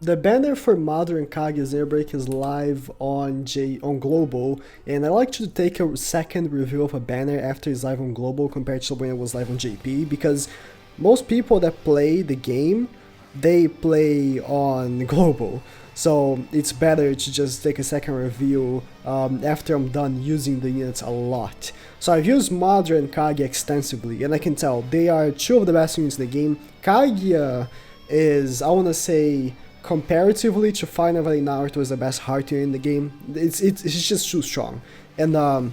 The banner for Mother and Kage's Airbreak is live on Global, and I like to take a second review of a banner after it's live on Global compared to when it was live on JP, because most people that play the game, they play on Global. So it's better to just take a second review after I'm done using the units a lot. So I've used Mother and Kage extensively, and I can tell they are two of the best units in the game. Kage is, I want to say, comparatively to Final Valley Naruto, is the best heart unit in the game. It's just too strong. And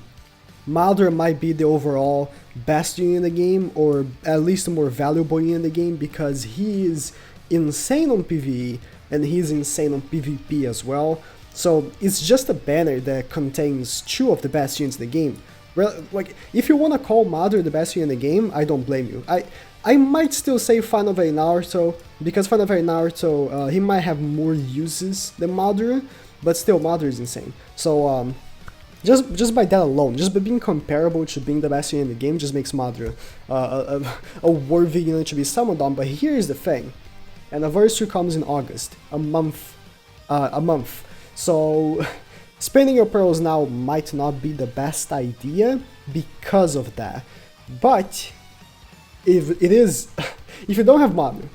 Mother might be the overall best unit in the game, or at least the more valuable unit in the game, because he is insane on PvE, and he's insane on PvP as well. So it's just a banner that contains two of the best units in the game. Like, if you want to call Mother the best unit in the game, I don't blame you. I might still say Final Valley Naruto, because Final Valley Naruto, he might have more uses than Mother, but still, Mother is insane. So, just by that alone, just by being comparable to being the best unit in the game, just makes Mother a worthy unit to be summoned on. But here's the thing. Anniversary comes in August, a month. So spending your pearls now might not be the best idea because of that. But if it is, if you don't have Mother,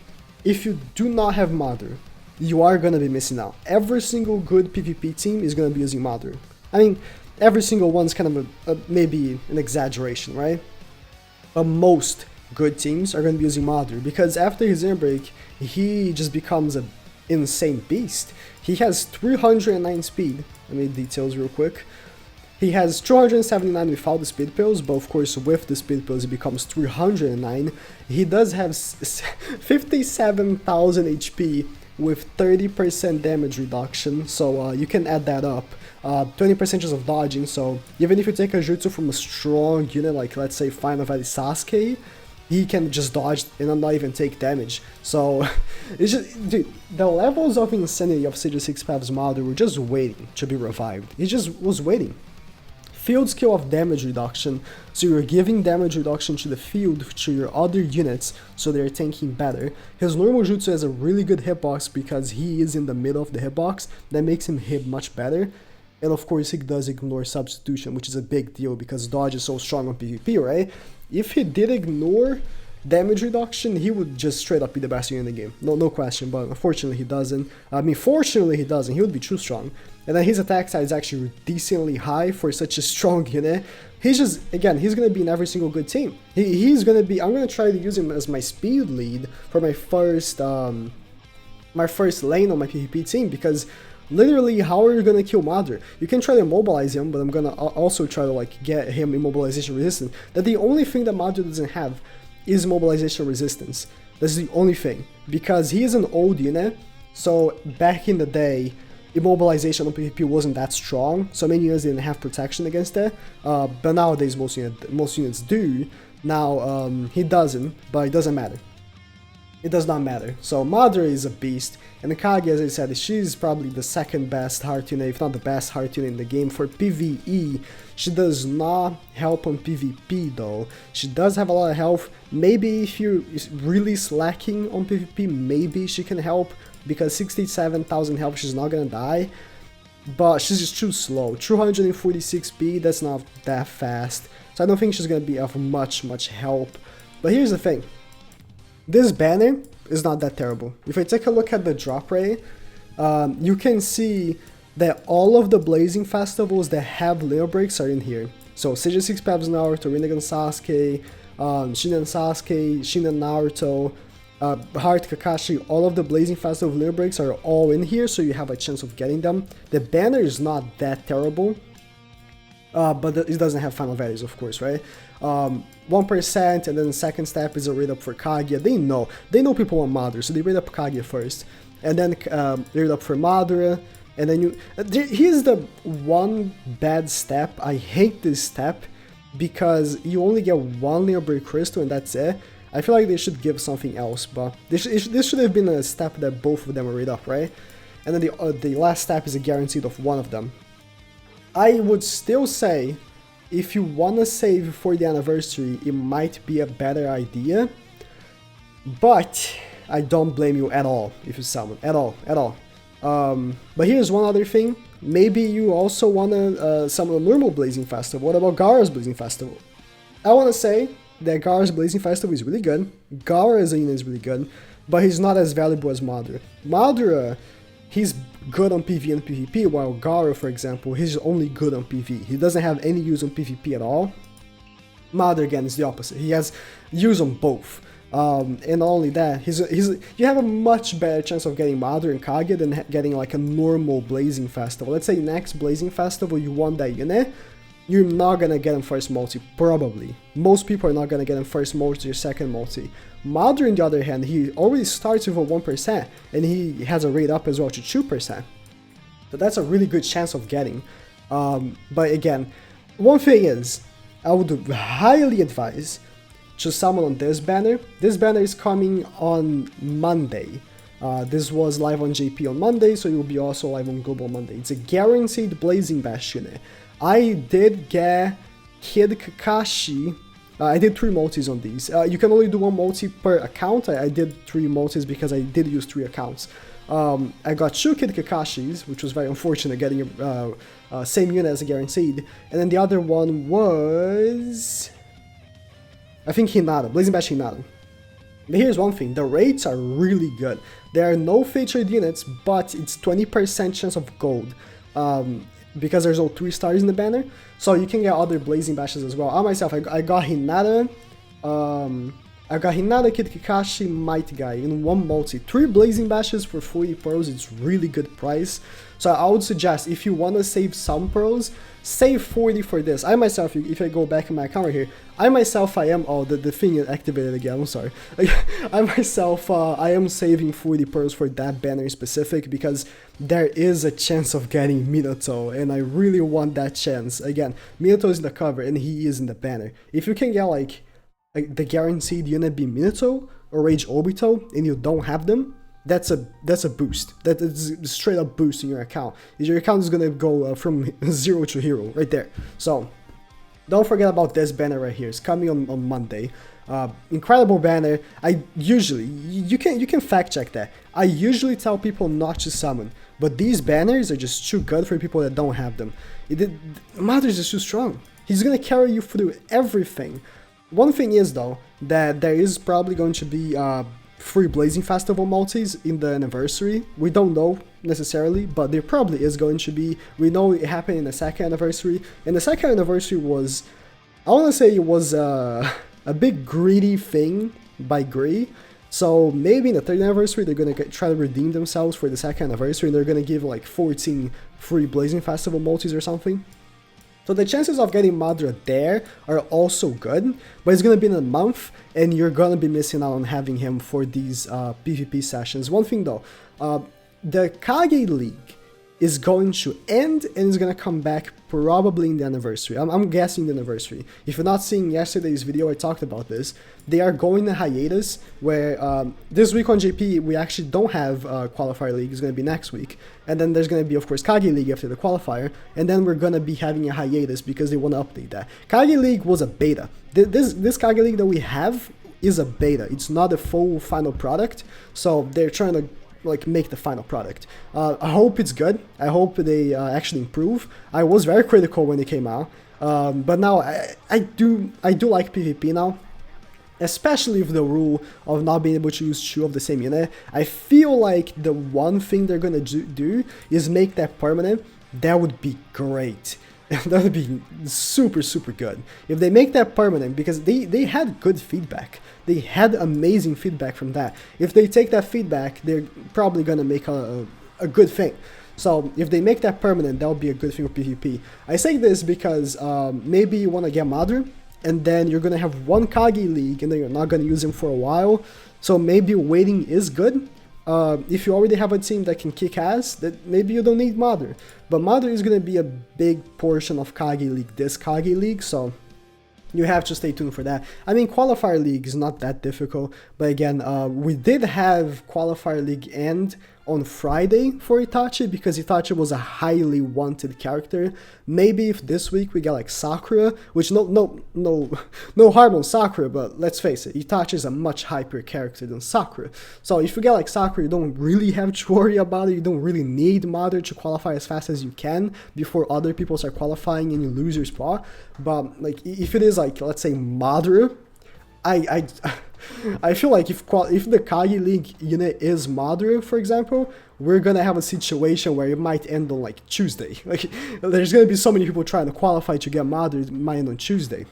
if you do not have Mother, you are gonna be missing out. Every single good PvP team is gonna be using Mother. I mean, every single one's kind of maybe an exaggeration, right? But most good teams are going to be using Mother, because after his Airbreak, he just becomes an insane beast. He has 309 speed. Let me details real quick. He has 279 without the speed pills, but of course with the speed pills he becomes 309. He does have 57,000 HP with 30% damage reduction, so you can add that up. 20% chance of dodging, so even if you take a jutsu from a strong unit like, let's say, Final Valley Sasuke, he can just dodge and not even take damage. So it's just, dude, the levels of insanity of Sage 6 Paths Mother were just waiting to be revived. He just was waiting. Field skill of damage reduction, so you're giving damage reduction to the field to your other units so they're tanking better. His normal jutsu has a really good hitbox because he is in the middle of the hitbox, that makes him hit much better. And of course he does ignore substitution, which is a big deal because dodge is so strong on PvP, right? If he did ignore damage reduction, he would just straight up be the best unit in the game. No question, but unfortunately he doesn't. I mean, fortunately he doesn't. He would be too strong. And then his attack side is actually decently high for such a strong unit. He's just, again, he's going to be in every single good team. He's going to be, I'm going to try to use him as my speed lead for my first lane on my PvP team, because literally, how are you gonna kill Mother? You can try to immobilize him, but I'm gonna also try to like get him immobilization resistant. That the only thing that Mother doesn't have is immobilization resistance. That's the only thing, because he is an old unit. So back in the day, immobilization on PvP wasn't that strong, so many units didn't have protection against it. But nowadays most units do. Now he doesn't, but it doesn't matter. It does not matter. So Mother is a beast, and Kage, as I said, she's probably the second best heart unit, if not the best heart unit in the game for PvE. She does not help on PvP though. She does have a lot of health. Maybe if you're really slacking on PvP, maybe she can help, because 67,000 health, she's not gonna die. But she's just too slow. 246 speed, that's not that fast. So I don't think she's gonna be of much help. But here's the thing. This banner is not that terrible. If I take a look at the drop rate, you can see that all of the Blazing Festivals that have Leo breaks are in here. So Sage 6 Paths Naruto, Rinnegan Sasuke, Shinen Sasuke, Shinen Naruto, Heart Kakashi, all of the Blazing Festival Leo breaks are all in here, so you have a chance of getting them. The banner is not that terrible. But it doesn't have final values, of course, right? 1%, and then the second step is a rate up for Kaguya. They know people want Mother, so they rate up Kaguya first, and then they rate up for Madara, and then here's the one bad step. I hate this step because you only get one Leo Break Crystal and that's it. I feel like they should give something else, but this should have been a step that both of them are rate up, right? And then the last step is a guaranteed of one of them. I would still say, if you want to save for the anniversary, it might be a better idea. But I don't blame you at all if you summon, at all. But here's one other thing. Maybe you also wanna summon a normal Blazing Festival. What about Gaara's Blazing Festival? I wanna say that Gaara's Blazing Festival is really good. Gaara as a unit is really good, but he's not as valuable as Madara. Madara, he's good on PV and PvP, while Gaara, for example, he's only good on PV. He doesn't have any use on PvP at all. Madara, again, is the opposite. He has use on both. And not only that, you have a much better chance of getting Madara and Kage than getting like a normal Blazing Festival. Let's say next Blazing Festival you want that unit, you're not gonna get him first multi, probably. Most people are not gonna get him first multi or second multi. Madara, on the other hand, he already starts with a 1%, and he has a rate up as well to 2%. So that's a really good chance of getting. But again, one thing is, I would highly advise to summon on this banner. This banner is coming on Monday. This was live on JP on Monday, so it will be also live on Global Monday. It's a guaranteed Blazing Bash unit. I did get Kid Kakashi. I did 3 multis on these. You can only do 1 multi per account. I did 3 multis because I did use 3 accounts. I got 2 Kid Kakashis, which was very unfortunate getting same unit as a guaranteed. And then the other one was, I think, Hinata, Blazing Bash Hinata. But here's one thing, the rates are really good. There are no featured units, but it's 20% chance of gold. Because there's all 3 stars in the banner, so you can get other Blazing Bashes as well. I myself, I got Hinata, Kid Kakashi, Might Guy in 1 multi. 3 Blazing Bashes for 40 pearls, it's really good price. So I would suggest, if you want to save some pearls, save 40 for this. I myself, if I go back in my account right here, I am, oh, the thing is activated again, I'm sorry. I myself, I am saving 40 pearls for that banner in specific, because there is a chance of getting Minato, and I really want that chance. Again, Minato is in the cover, and he is in the banner. If you can get, like the guaranteed unit be Minato or Rage Obito, and you don't have them, that's a boost. That is a straight up boost in your account. Your account is gonna go from 0 to hero right there. So don't forget about this banner right here. It's coming on Monday. Incredible banner. I usually, you can fact check that. I usually tell people not to summon, but these banners are just too good for people that don't have them. Madara is just too strong. He's gonna carry you through everything. One thing is though, that there is probably going to be 3 Blazing Festival multis in the anniversary. We don't know necessarily, but there probably is going to be. We know it happened in the 2nd anniversary, and the 2nd anniversary was, I want to say it was a big greedy thing by Grey. So maybe in the 3rd anniversary they're gonna try to redeem themselves for the 2nd anniversary, and they're gonna give like 14 free Blazing Festival multis or something. So the chances of getting Madara there are also good, but it's going to be in a month, and you're going to be missing out on having him for these PvP sessions. One thing though, the Kage League is going to end and is going to come back probably in the anniversary. I'm guessing the anniversary. If you're not seeing yesterday's video, I talked about this. They are going to hiatus, where this week on JP we actually don't have Qualifier League. It's going to be next week. And then there's going to be, of course, Kage League after the Qualifier. And then we're going to be having a hiatus because they want to update that. Kage League was a beta. This Kage League that we have is a beta. It's not a full final product. So they're trying to like make the final product. I hope it's good. I hope they actually improve. I was very critical when it came out, but now I do like PvP now, especially with the rule of not being able to use 2 of the same unit. I feel like the one thing they're gonna do is make that permanent. That would be great. That would be super good if they make that permanent, because they had good feedback. They had amazing feedback from that. If they take that feedback, they're probably gonna make a good thing. So if they make that permanent, that would be a good thing for PvP. I say this because maybe you want to get Madara, and then you're gonna have 1 Kage League, and then you're not gonna use him for a while. So maybe waiting is good. If you already have a team that can kick ass, that maybe you don't need Madara. But Madara is going to be a big portion of Kage League, this Kage League, so you have to stay tuned for that. I mean, Qualifier League is not that difficult, but again, we did have Qualifier League end on Friday for Itachi because Itachi was a highly wanted character. Maybe if this week we get like Sakura, which no harm on Sakura, but let's face it, Itachi is a much hyper character than Sakura. So if you get like Sakura, you don't really have to worry about it. You don't really need Madara to qualify as fast as you can before other people start qualifying and you lose your spot. But like if it is like, let's say Madara, I feel like if the Kage League unit is Madara, for example, we're gonna have a situation where it might end on like Tuesday. Like there's gonna be so many people trying to qualify to get Madara, it might end on Tuesday.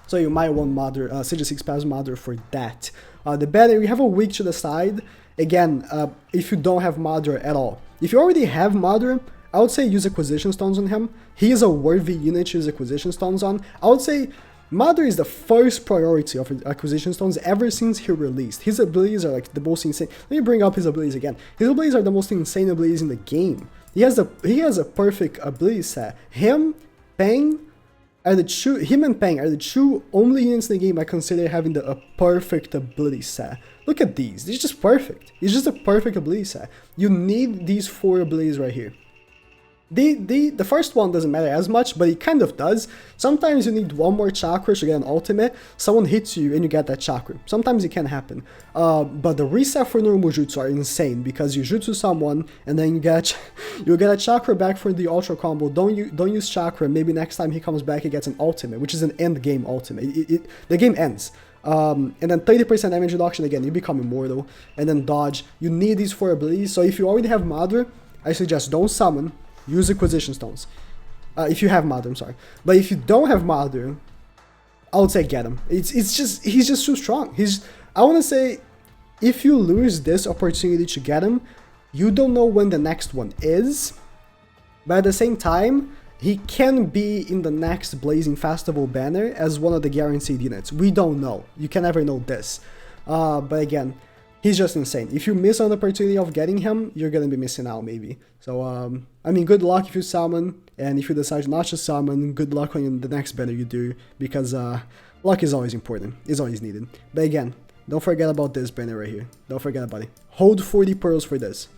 So you might want Madara, Stage 6 Pass Madara for that. The banner, we have a week to decide. Again, if you don't have Madara at all. If you already have Madara, I would say use Acquisition Stones on him. He is a worthy unit to use Acquisition Stones on. I would say Madara is the first priority of Acquisition Stones ever since he released. His abilities are like the most insane. Let me bring up his abilities again. His abilities are the most insane abilities in the game. He has a perfect ability set. Him and Pang are the two only units in the game I consider having a perfect ability set. Look at these. They're just perfect. It's just a perfect ability set. You need these 4 abilities right here. The first one doesn't matter as much, but it kind of does. Sometimes you need 1 more chakra to get an ultimate. Someone hits you and you get that chakra. Sometimes it can happen. But the reset for normal jutsu are insane because you jutsu someone and then you get a chakra back for the ultra combo. Don't use chakra. Maybe next time he comes back he gets an ultimate, which is an end game ultimate. The game ends. And then 30% damage reduction, again, you become immortal. And then dodge. You need these 4 abilities. So if you already have Madara, I suggest don't summon. Use Acquisition Stones. If you have Madara, I'm sorry. But if you don't have Madara, I would say get him. He's just too strong. I want to say, if you lose this opportunity to get him, you don't know when the next one is. But at the same time, he can be in the next Blazing Festival banner as one of the guaranteed units. We don't know. You can never know this. But again, he's just insane. If you miss an opportunity of getting him, you're gonna be missing out maybe. So, I mean, good luck if you summon, and if you decide not to summon, good luck on the next banner you do, because luck is always important. It's always needed. But again, don't forget about this banner right here. Don't forget about it. Hold 40 pearls for this.